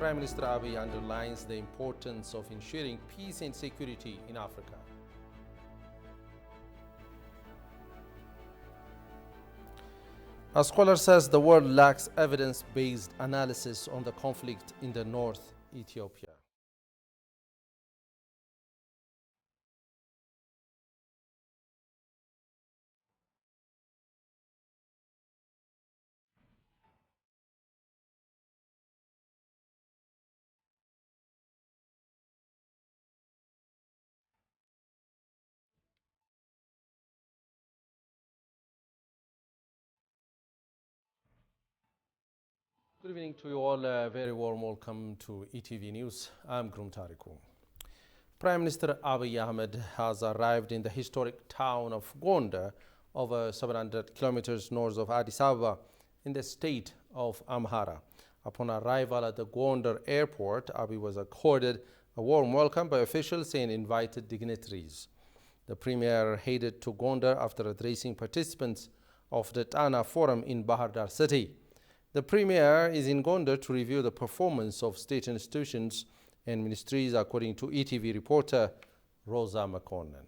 Prime Minister Abiy underlines the importance of ensuring peace and security in Africa. A scholar says the world lacks evidence-based analysis on the conflict in the North Ethiopia. Good evening to you all. A very warm welcome to ETV News. I'm Grum Tariku. Prime Minister Abiy Ahmed has arrived in the historic town of Gondar, over 700 kilometers north of Addis Ababa, in the state of Amhara. Upon arrival at the Gondar airport, Abiy was accorded a warm welcome by officials and invited dignitaries. The premier headed to Gondar after addressing participants of the Tana Forum in Bahar Dar city. The Premier is in Gondar to review the performance of state institutions and ministries, according to ETV reporter Rosa McConnell.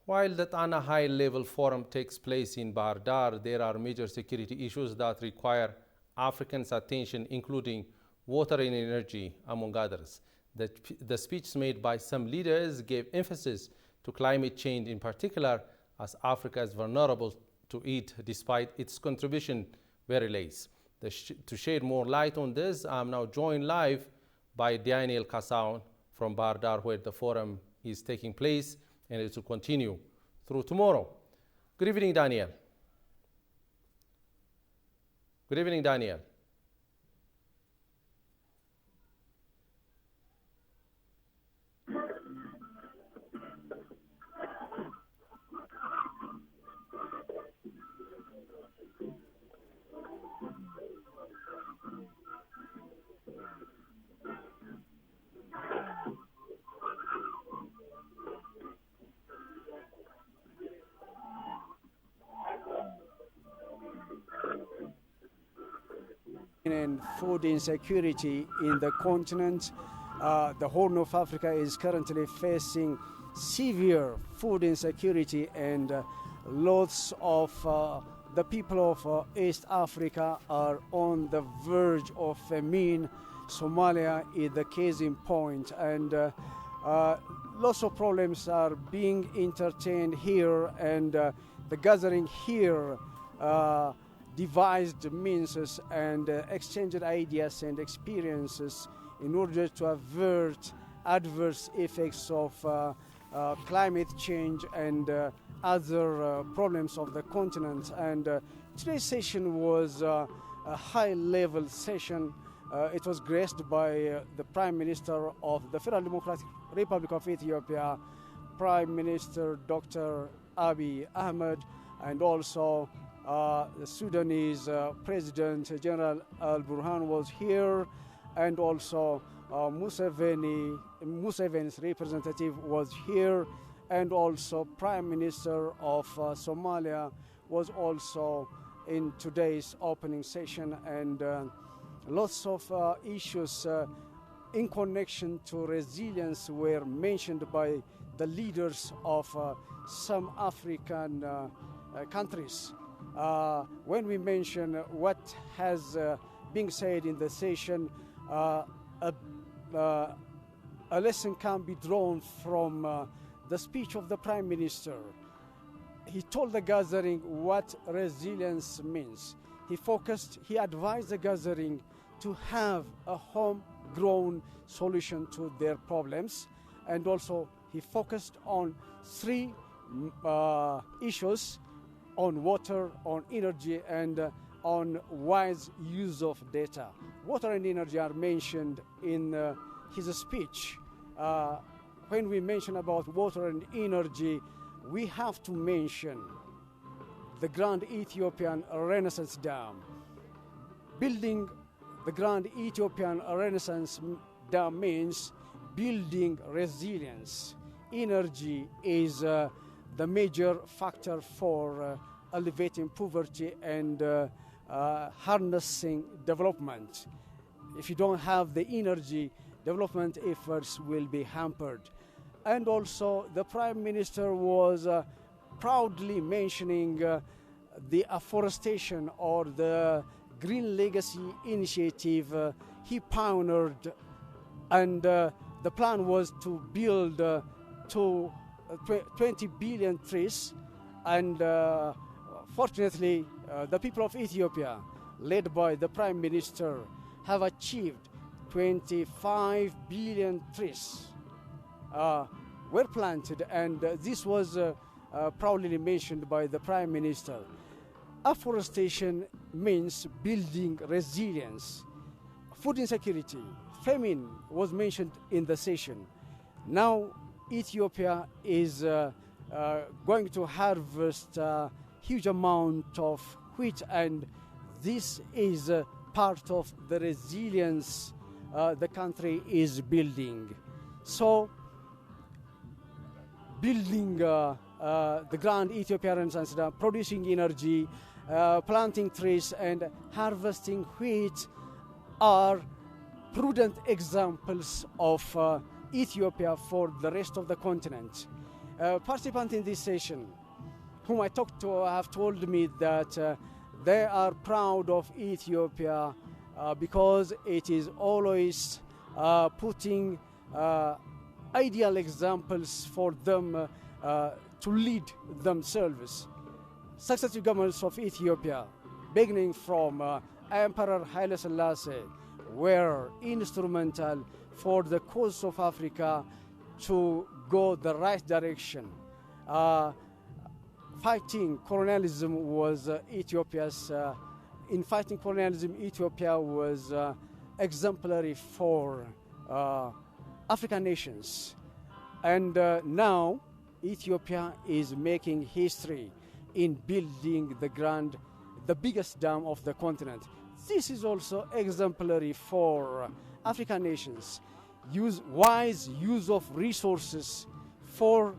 While the Tana High-Level Forum takes place in Bahar Dar, there are major security issues that require Africans' attention, including water and energy, among others. The speeches made by some leaders gave emphasis to climate change in particular, as Africa is vulnerable to it despite its contribution very less. To shed more light on this, I am now joined live by Daniel Kassaun from Bahar Dar, where the forum is taking place, and it will continue through tomorrow. Good evening, Daniel. Good evening, Daniel. And food insecurity in the continent. The Horn of Africa is currently facing severe food insecurity, and lots of the people of East Africa are on the verge of famine. Somalia is the case in point, and lots of problems are being entertained here, and the gathering here devised means and exchanged ideas and experiences in order to avert adverse effects of climate change and other problems of the continent. And today's session was a high-level session. It was graced by the Prime Minister of the Federal Democratic Republic of Ethiopia, Prime Minister Dr. Abiy Ahmed, and also the Sudanese President General Al-Burhan was here, and also Museveni's representative was here, and also Prime Minister of Somalia was also in today's opening session, and lots of issues in connection to resilience were mentioned by the leaders of some African countries. When we mention what has been said in the session, a lesson can be drawn from the speech of the Prime Minister. He told the gathering what resilience means. He advised the gathering to have a homegrown solution to their problems, and also he focused on three issues: on water, on energy, and on wise use of data. Water and energy are mentioned in his speech. When we mention about water and energy, we have to mention the Grand Ethiopian Renaissance Dam. Building the Grand Ethiopian Renaissance Dam means building resilience. Energy is the major factor for alleviating poverty and harnessing development. If you don't have the energy, development efforts will be hampered. And also the Prime Minister was proudly mentioning the afforestation or the Green Legacy initiative he pioneered, and the plan was to build 20 billion trees, and fortunately the people of Ethiopia, led by the Prime Minister, have achieved 25 billion trees were planted, and this was proudly mentioned by the Prime Minister. Afforestation means building resilience. Food insecurity, famine was mentioned in the session. Now Ethiopia is going to harvest a huge amount of wheat, and this is part of the resilience the country is building. So building the Grand Ethiopian Renaissance Dam, producing energy, planting trees, and harvesting wheat are prudent examples of Ethiopia for the rest of the continent. Participants in this session, whom I talked to, have told me that they are proud of Ethiopia because it is always putting ideal examples for them to lead themselves. Successive governments of Ethiopia, beginning from Emperor Haile Selassie, were instrumental for the cause of Africa to go the right direction. Fighting colonialism was Ethiopia's, in fighting colonialism, Ethiopia was exemplary for African nations. And now Ethiopia is making history in building the biggest dam of the continent. This is also exemplary for African nations. Wise use of resources for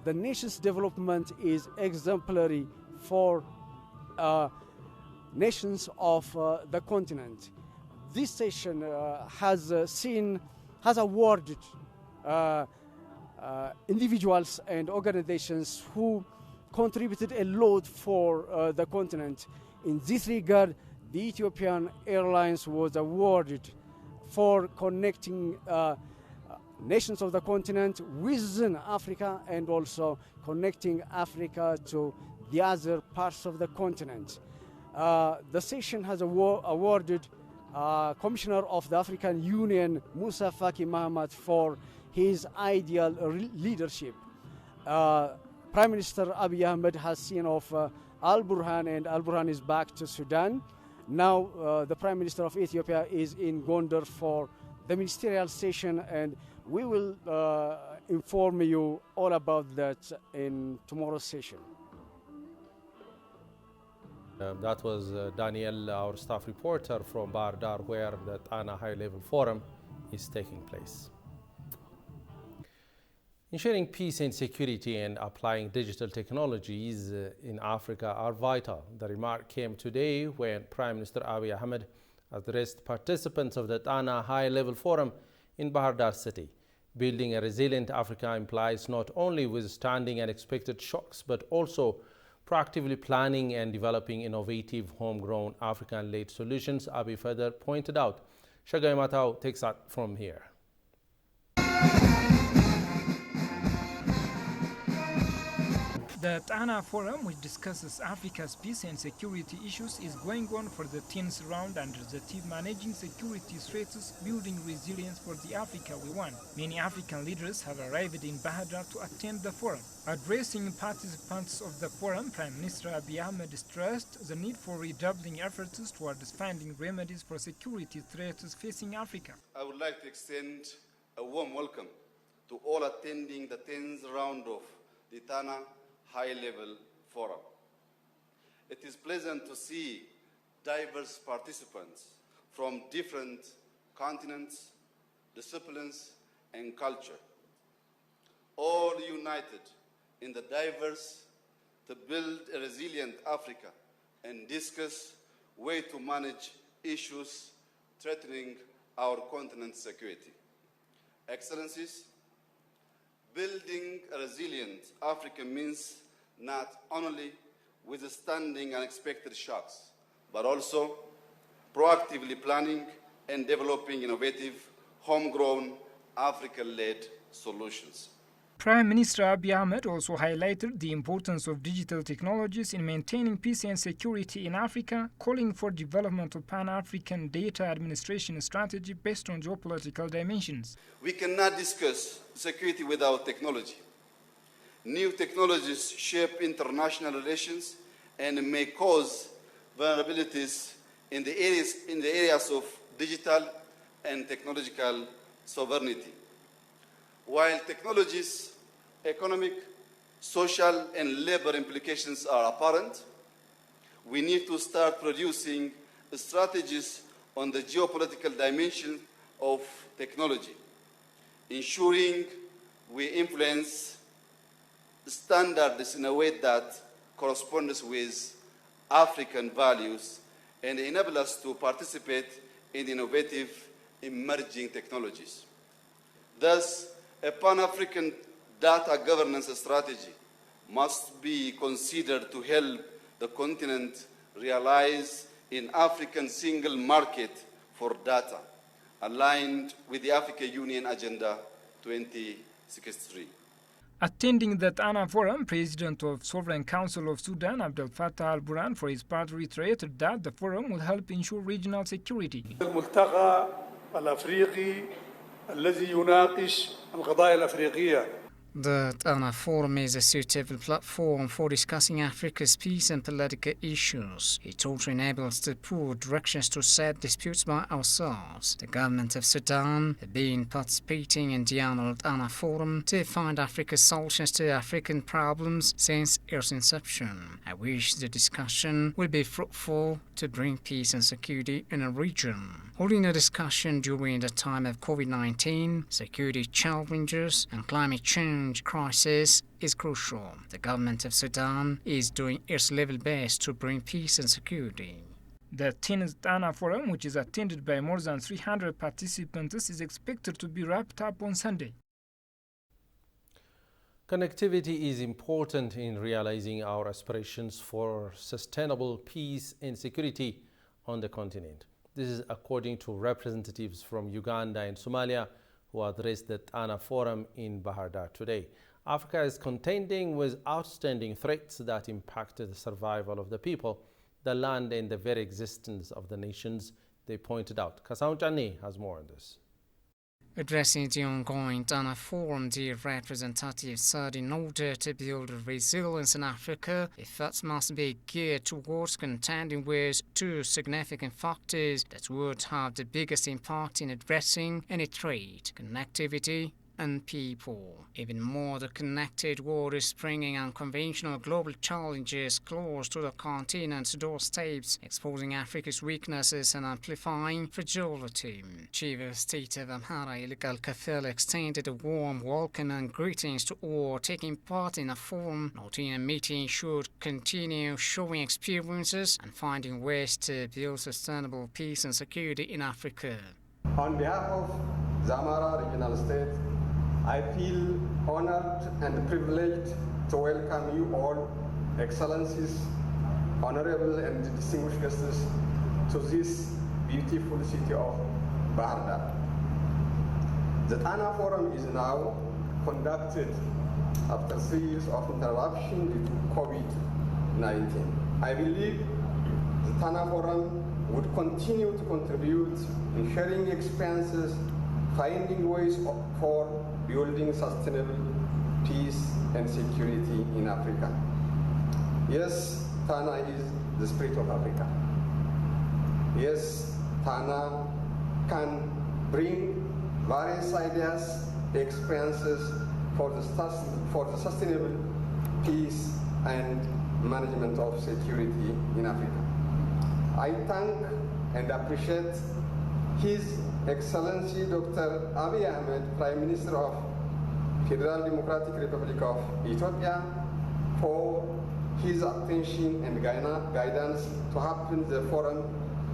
the nation's development is exemplary for nations of the continent. This session has awarded individuals and organizations who contributed a lot for the continent. In this regard, the Ethiopian Airlines was awarded for connecting nations of the continent within Africa, and also connecting Africa to the other parts of the continent. The session has awarded Commissioner of the African Union, Musa Faki Mahamat, for his ideal leadership. Prime Minister Abiy Ahmed has seen off Al-Burhan, and Al-Burhan is back to Sudan. Now the Prime Minister of Ethiopia is in Gondar for the ministerial session, and we will inform you all about that in tomorrow's session. That was Daniel, our staff reporter from Bahir Dar, where the Tana High Level Forum is taking place. Ensuring peace and security and applying digital technologies in Africa are vital. The remark came today when Prime Minister Abiy Ahmed addressed participants of the Tana High Level Forum in Bahir Dar city. Building a resilient Africa implies not only withstanding unexpected shocks, but also proactively planning and developing innovative homegrown African-led solutions, Abiy further pointed out. Shagai Matau takes that from here. The Tana Forum, which discusses Africa's peace and security issues, is going on for the 10th round under the theme Managing Security Threats, Building Resilience for the Africa We Want. Many African leaders have arrived in Bahir Dar to attend the forum. Addressing participants of the forum, Prime Minister Abiy Ahmed stressed the need for redoubling efforts towards finding remedies for security threats facing Africa. I would like to extend a warm welcome to all attending the 10th round of the Tana High-Level Forum. It is pleasant to see diverse participants from different continents, disciplines, and culture, all united in the diverse to build a resilient Africa and discuss ways to manage issues threatening our continent's security. Excellencies, building a resilient Africa means not only withstanding unexpected shocks, but also proactively planning and developing innovative, homegrown, African-led solutions. Prime Minister Abiy Ahmed also highlighted the importance of digital technologies in maintaining peace and security in Africa, calling for development of Pan-African data administration strategy based on geopolitical dimensions. We cannot discuss security without technology. New technologies shape international relations and may cause vulnerabilities in the areas of digital and technological sovereignty. While technologies' economic, social, and labor implications are apparent, we need to start producing strategies on the geopolitical dimension of technology, ensuring we influence standards in a way that corresponds with African values and enable us to participate in innovative emerging technologies. Thus, a Pan-African data governance strategy must be considered to help the continent realize an African single market for data, aligned with the Africa Union Agenda 2063. Attending the Tana Forum, President of Sovereign Council of Sudan, Abdel Fattah al-Burhan, for his part reiterated that the forum will help ensure regional security. الملتقى الأفريقي الذي يناقش القضايا الأفريقية. The Tana Forum is a suitable platform for discussing Africa's peace and political issues. It also enables to put directions to set disputes by ourselves. The government of Sudan has been participating in the annual Tana Forum to find Africa's solutions to African problems since its inception. I wish the discussion will be fruitful to bring peace and security in a region. Holding a discussion during the time of COVID-19, security challenges, and climate change crisis is crucial. The government of Sudan is doing its level best to bring peace and security. The 10th Tana Forum, which is attended by more than 300 participants, is expected to be wrapped up on Sunday. Connectivity is important in realizing our aspirations for sustainable peace and security on the continent. This is according to representatives from Uganda and Somalia who addressed the Tana Forum in Bahir Dar today. Africa is contending with outstanding threats that impact the survival of the people, the land, and the very existence of the nations, they pointed out. Kassaou Chani has more on this. Addressing the ongoing Tana Forum, the representative said in order to build resilience in Africa, efforts must be geared towards contending with two significant factors that would have the biggest impact in addressing any threat: connectivity and people. Even more, the connected world is bringing unconventional global challenges close to the continent's doorsteps, exposing Africa's weaknesses and amplifying fragility. Chief of State of Amhara, Ilgal Kafel, extended a warm welcome and greetings to all taking part in the forum, noting a meeting should continue showing experiences and finding ways to build sustainable peace and security in Africa. On behalf of the Amhara Regional State, I feel honored and privileged to welcome you all, Excellencies, honorable and distinguished guests, to this beautiful city of Bahir Dar. The Tana Forum is now conducted after 3 years of interruption due to COVID-19. I believe the TANA Forum would continue to contribute in sharing experiences, finding ways for building sustainable peace and security in Africa. Yes, TANA is the spirit of Africa. Yes, TANA can bring various ideas, experiences for the sustainable peace and management of security in Africa. I thank and appreciate His Excellency Dr. Abiy Ahmed, Prime Minister of Federal Democratic Republic of Ethiopia, for his attention and guidance to happen the forum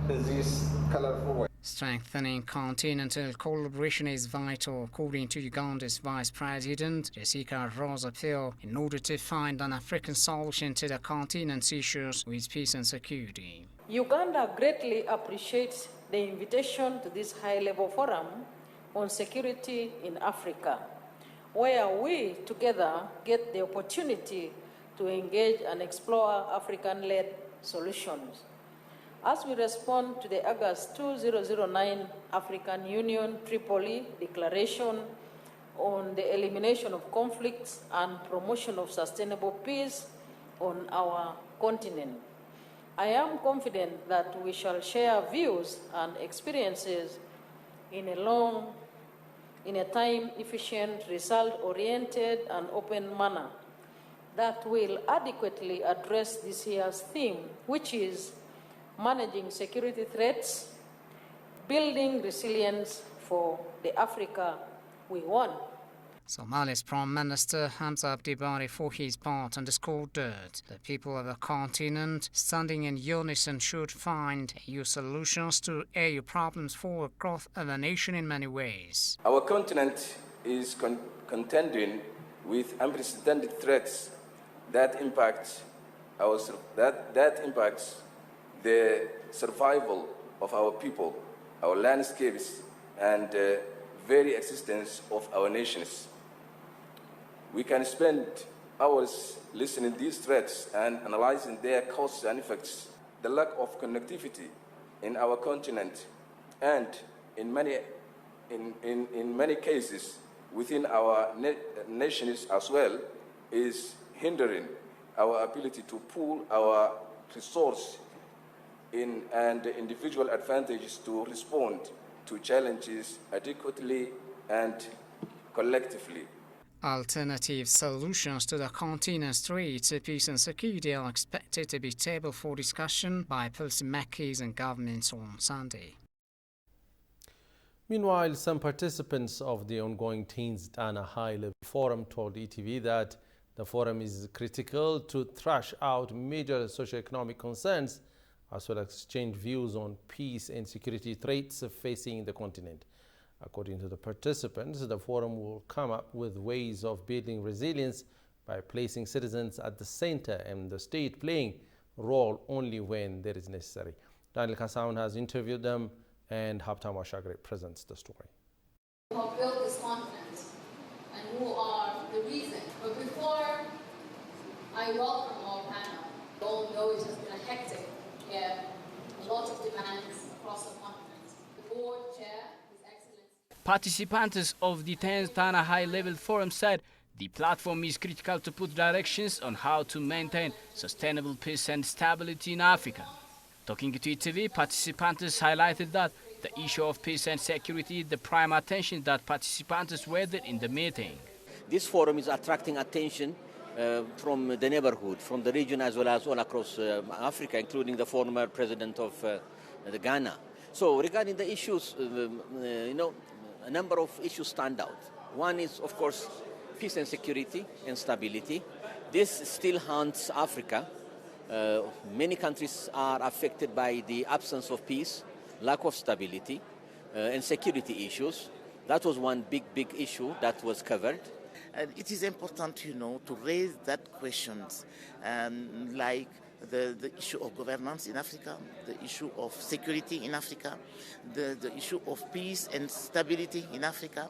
in this colorful way. Strengthening continental collaboration is vital, according to Uganda's Vice President, Jessica Rosa Peel, in order to find an African solution to the continent's issues with peace and security. Uganda greatly appreciates the invitation to this high-level forum on security in Africa, where we together get the opportunity to engage and explore African-led solutions. As we respond to the August 2009 African Union Tripoli Declaration on the elimination of conflicts and promotion of sustainable peace on our continent, I am confident that we shall share views and experiences in a time-efficient, result-oriented, and open manner that will adequately address this year's theme, which is managing security threats, building resilience for the Africa we want. Somalia's Prime Minister Hamza Abdi Barre, for his part, underscored that the people of the continent, standing in unison, should find EU solutions to EU problems for the growth of the nation in many ways. Our continent is contending with unprecedented threats that impacts the survival of our people, our landscapes, and the very existence of our nations. We can spend hours listening to these threats and analyzing their causes and effects. The lack of connectivity in our continent, and in many cases within our nations as well, is hindering our ability to pool our resources and individual advantages to respond to challenges adequately and collectively. Alternative solutions to the continent's threats to peace and security are expected to be tabled for discussion by policymakers and governments on Sunday. Meanwhile, some participants of the ongoing Teens Tana High-Level Forum told ETV that the forum is critical to thrash out major socioeconomic concerns as well as exchange views on peace and security threats facing the continent. According to the participants, the forum will come up with ways of building resilience by placing citizens at the center and the state playing a role only when there is necessary. Daniel Kasaun has interviewed them, and Haptam Washagre presents the story. Who have built this continent and who are the reason. But before I welcome our panel, you all know it has been a hectic year, a lot of demands across the continent. The board chair, His Excellency. Participants of the 10th Tana High-Level Forum said the platform is critical to put directions on how to maintain sustainable peace and stability in Africa. Talking to ETV, participants highlighted that the issue of peace and security is the prime attention that participants weathered in the meeting. This forum is attracting attention from the neighborhood, from the region as well as all across Africa, including the former president of the Ghana. So regarding the issues, a number of issues stand out. One is, of course, peace and security and stability. This still haunts Africa. Many countries are affected by the absence of peace, lack of stability, and security issues. That was one big issue that was covered. it is important, to raise that questions, like the issue of governance in Africa, the issue of security in Africa, the issue of peace and stability in Africa,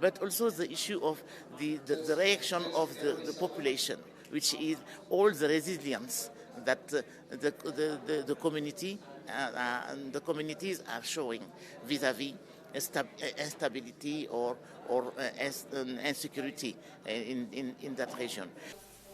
but also the issue of the reaction of the population, which is all the resilience that the community and the communities are showing vis-à-vis instability or insecurity in that region.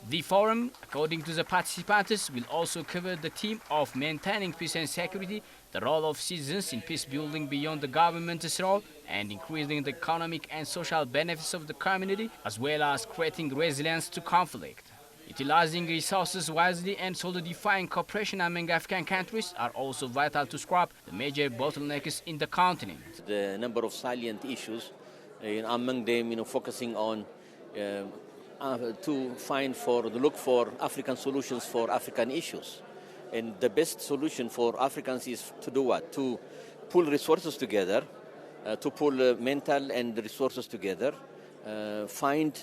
The forum, according to the participants, will also cover the theme of maintaining peace and security, the role of citizens in peace building beyond the government's role, and increasing the economic and social benefits of the community, as well as creating resilience to conflict. Utilizing resources wisely and solidifying cooperation among African countries are also vital to scrap the major bottlenecks in the continent. The number of salient issues, among them, focusing on to look for African solutions for African issues. And the best solution for Africans is to do what? To pull resources together, to pull mental and resources together, find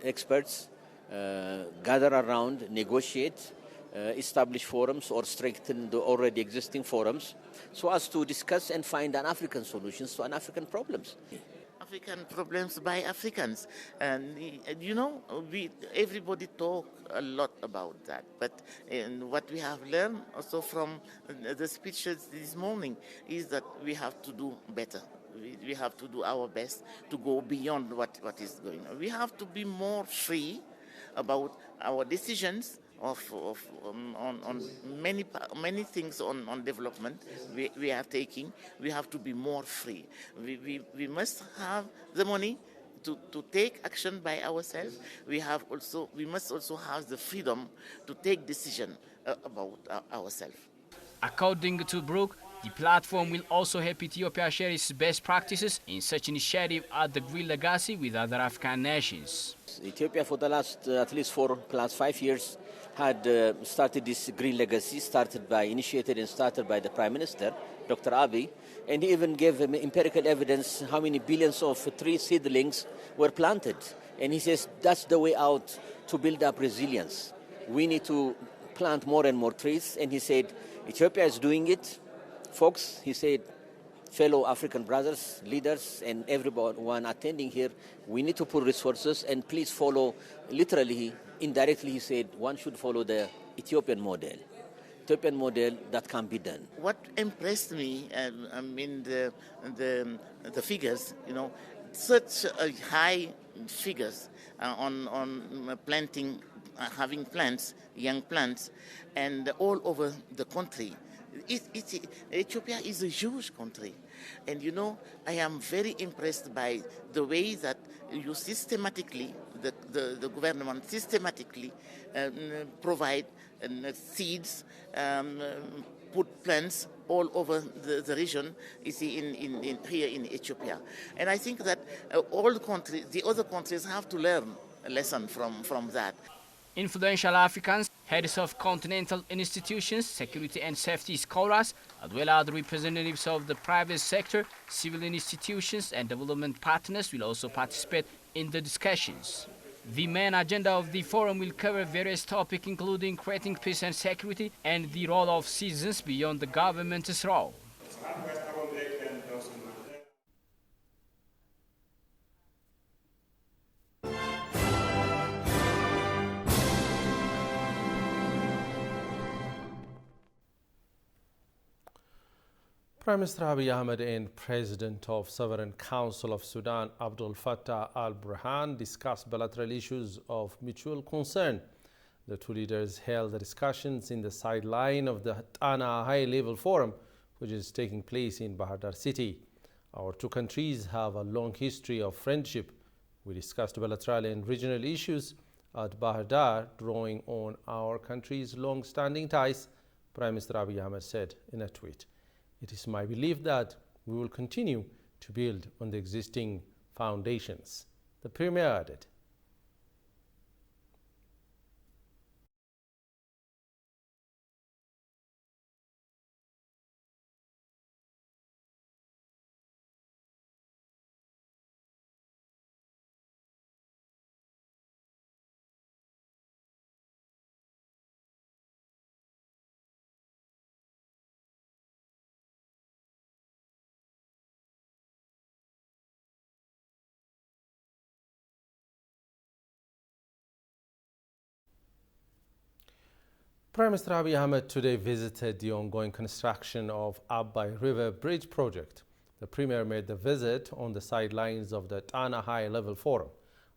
experts, gather around, negotiate, establish forums or strengthen the already existing forums so as to discuss and find an African solutions to an African problems. African problems by Africans. And, everybody talk a lot about that. But what we have learned also from the speeches this morning is that we have to do better. We have to do our best to go beyond what is going on. We have to be more free about our decisions on many things on development we are taking. We have to be more free. We must have the money to take action by ourselves. We must also have the freedom to take decision about ourselves. According to Brooke, the platform will also help Ethiopia share its best practices in such initiative at the Green Legacy with other African nations. Ethiopia for the last at least 4+5 years had started this Green Legacy, initiated and started by the Prime Minister, Dr. Abiy, and he even gave empirical evidence how many billions of tree seedlings were planted. And he says that's the way out to build up resilience. We need to plant more and more trees, and he said Ethiopia is doing it. Folks, he said, fellow African brothers, leaders, and everyone attending here, we need to put resources and please follow, literally, indirectly, he said, one should follow the Ethiopian model that can be done. What impressed me, the figures, such high figures on planting, having plants, young plants, and all over the country. Ethiopia is a huge country, and I am very impressed by the way that you systematically, the government systematically provide seeds, put plants all over the region. You see, here in Ethiopia, and I think that all the other countries have to learn a lesson from that. Influential Africans, heads of continental institutions, security and safety scholars, as well as representatives of the private sector, civil institutions and development partners will also participate in the discussions. The main agenda of the forum will cover various topics including creating peace and security and the role of citizens beyond the government's role. Prime Minister Abiy Ahmed and President of Sovereign Council of Sudan, Abdel Fattah al-Burhan, discussed bilateral issues of mutual concern. The two leaders held the discussions in the sideline of the Tana High-Level Forum, which is taking place in Bahir Dar city. Our two countries have a long history of friendship. We discussed bilateral and regional issues at Bahir Dar, drawing on our country's long-standing ties, Prime Minister Abiy Ahmed said in a tweet. It is my belief that we will continue to build on the existing foundations, the Premier added. Prime Minister Abiy Ahmed today visited the ongoing construction of Abai River Bridge project. The Premier made the visit on the sidelines of the Tana High Level Forum.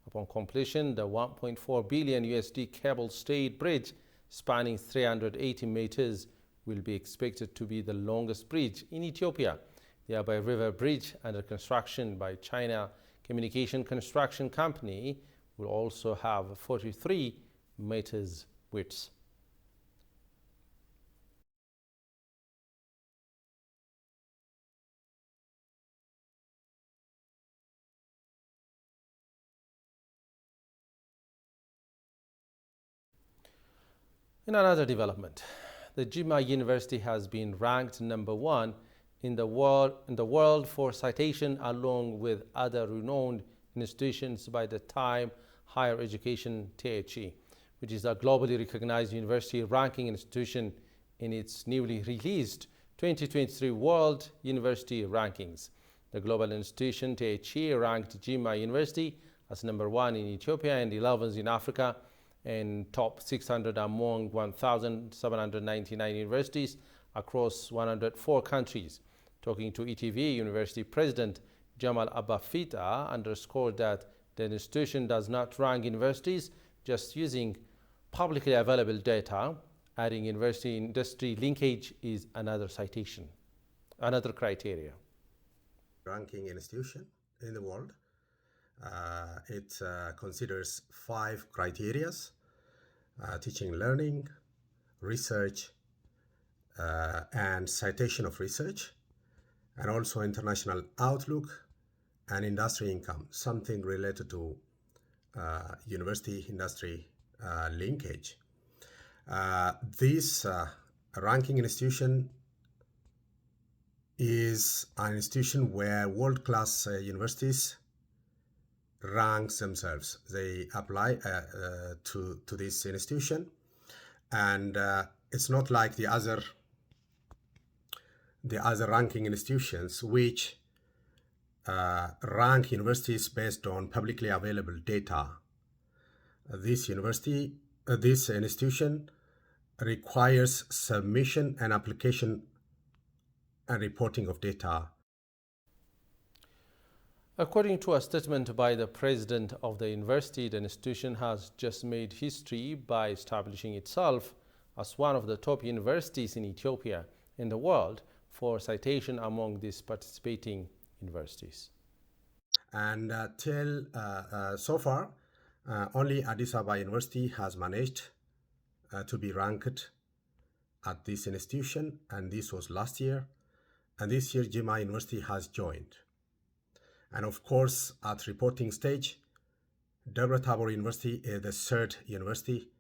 Upon completion, the 1.4 billion USD cable-stayed bridge spanning 380 meters will be expected to be the longest bridge in Ethiopia. The Abai River Bridge, under construction by China Communication Construction Company, will also have 43 meters width. In another development, the Jimma University has been ranked #1 in the world for citation, along with other renowned institutions by the Time Higher Education THE, which is a globally recognized university ranking institution in its newly released 2023 World University Rankings. The global institution THE ranked Jimma University as #1 in Ethiopia and 11th in Africa, and top 600 among 1,799 universities across 104 countries. Talking to ETV, University President Jamal Abafita underscored that the institution does not rank universities just using publicly available data. Adding university-industry linkage is another criteria. Ranking institution in the world. It considers 5 criteria: teaching, learning, research, and citation of research, and also international outlook and industry income, something related to university industry linkage. This ranking institution is an institution where world-class universities ranks themselves. They apply to this institution, and it's not like the other ranking institutions which rank universities based on publicly available data. This institution requires submission and application and reporting of data. According to a statement by the president of the university, the institution has just made history by establishing itself as one of the top universities in Ethiopia and the world for citation among these participating universities. And so far, only Addis Ababa University has managed to be ranked at this institution, and this was last year. And this year, Jimma University has joined. And of course, at reporting stage, Debre Tabor University is the 3rd university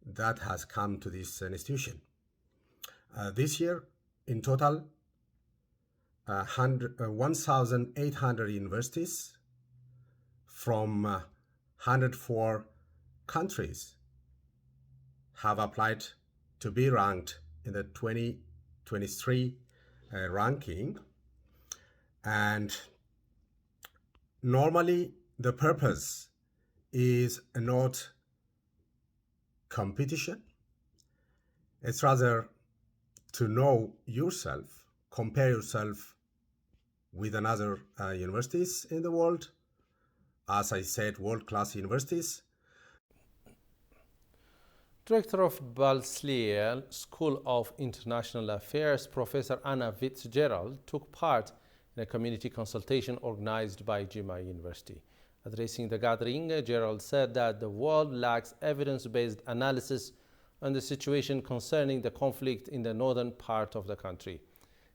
that has come to this institution. This year, in total, 1,800 universities from 104 countries have applied to be ranked in the 2023 ranking. And normally, the purpose is not competition. It's rather to know yourself, compare yourself with another universities in the world. As I said, world-class universities. Director of Balsleil School of International Affairs, Professor Anna Fitzgerald, took part in a community consultation organized by Jimma University. Addressing the gathering, Gerald said that the world lacks evidence-based analysis on the situation concerning the conflict in the northern part of the country.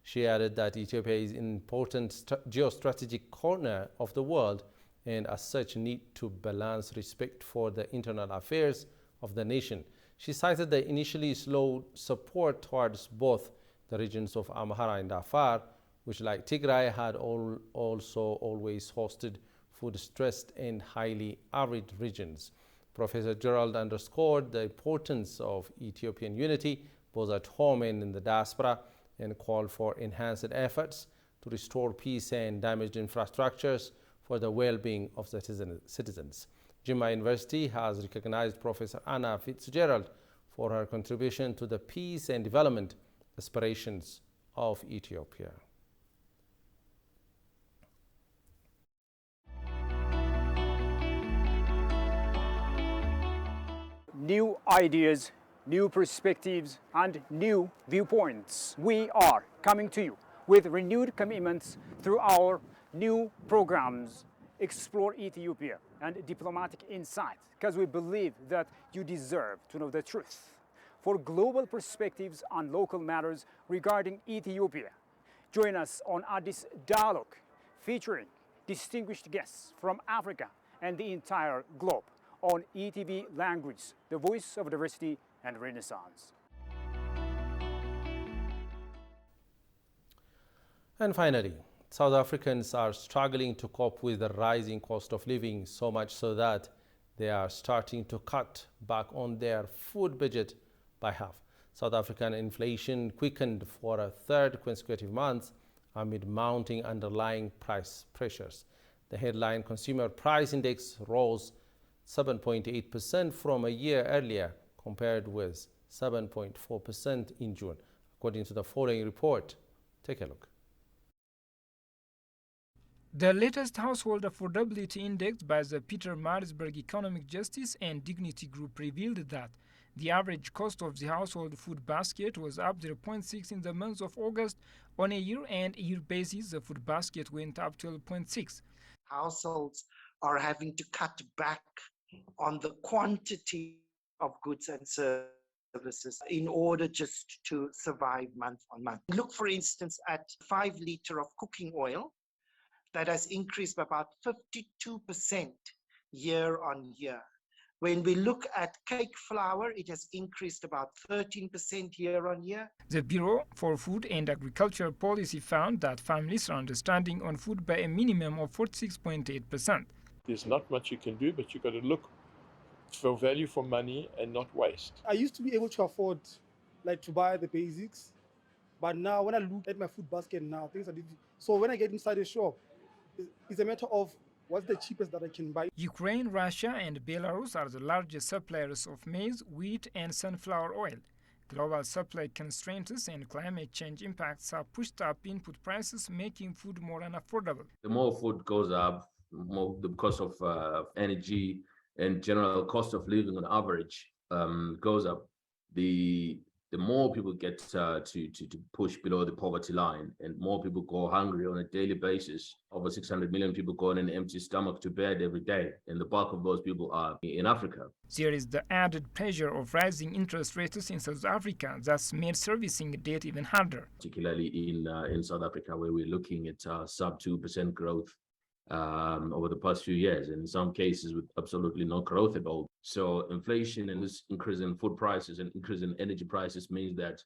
She added that Ethiopia is an important geostrategic corner of the world and as such need to balance respect for the internal affairs of the nation. She cited the initially slow support towards both the regions of Amhara and Afar, which like Tigray had also always hosted food-stressed and highly arid regions. Professor Gerald underscored the importance of Ethiopian unity, both at home and in the diaspora, and called for enhanced efforts to restore peace and damaged infrastructures for the well-being of the citizens. Jimma University has recognized Professor Anna Fitzgerald for her contribution to the peace and development aspirations of Ethiopia. New ideas, new perspectives, and new viewpoints. We are coming to you with renewed commitments through our new programs, Explore Ethiopia and Diplomatic Insight, because we believe that you deserve to know the truth. For global perspectives on local matters regarding Ethiopia, join us on Addis Dialogue, featuring distinguished guests from Africa and the entire globe on ETV Language, the voice of diversity and renaissance. And finally, South Africans are struggling to cope with the rising cost of living, so much so that they are starting to cut back on their food budget by half. South African inflation quickened for a third consecutive month amid mounting underlying price pressures. The headline Consumer Price Index rose 7.8% from a year earlier, compared with 7.4% in June, according to the following report. Take a look. The latest Household Affordability Index by the Pietermaritzburg Economic Justice and Dignity Group revealed that the average cost of the household food basket was up 0.6 in the month of August. On a year-and-year basis, the food basket went up 12.6. Households are having to cut back on the quantity of goods and services in order just to survive month on month. Look, for instance, at 5 liters of cooking oil that has increased by about 52% year on year. When we look at cake flour, it has increased about 13% year on year. The Bureau for Food and Agricultural Policy found that families are understanding on food by a minimum of 46.8%. There's not much you can do, but you've got to look for value for money and not waste. I used to be able to afford to buy the basics, but now when I look at my food basket now, things are different. So when I get inside the shop, it's a matter of what's the cheapest that I can buy. Ukraine, Russia, and Belarus are the largest suppliers of maize, wheat, and sunflower oil. Global supply constraints and climate change impacts have pushed up input prices, making food more unaffordable. The more food goes up, more the cost of energy and general cost of living on average goes up. The more people get to push below the poverty line, and more people go hungry on a daily basis. Over 600 million people go on an empty stomach to bed every day, and the bulk of those people are in Africa. There is the added pressure of rising interest rates in South Africa that's made servicing debt even harder. Particularly in South Africa, where we're looking at sub 2% growth over the past few years, and in some cases with absolutely no growth at all. So inflation and this increase in food prices and increase in energy prices means that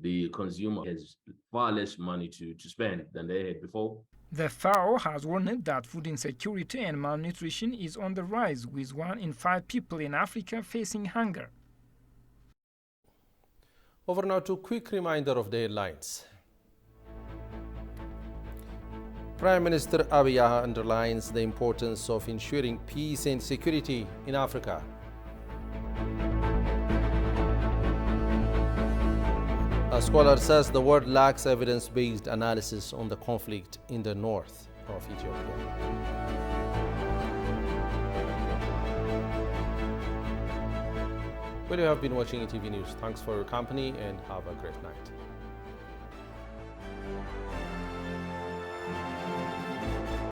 the consumer has far less money to spend than they had before. The FAO has warned that food insecurity and malnutrition is on the rise, with 1 in 5 people in Africa facing hunger. Over now to a quick reminder of the headlines. Prime Minister Abiy Ahmed underlines the importance of ensuring peace and security in Africa. A scholar says the world lacks evidence-based analysis on the conflict in the north of Ethiopia. Well, you have been watching ETV News. Thanks for your company and have a great night.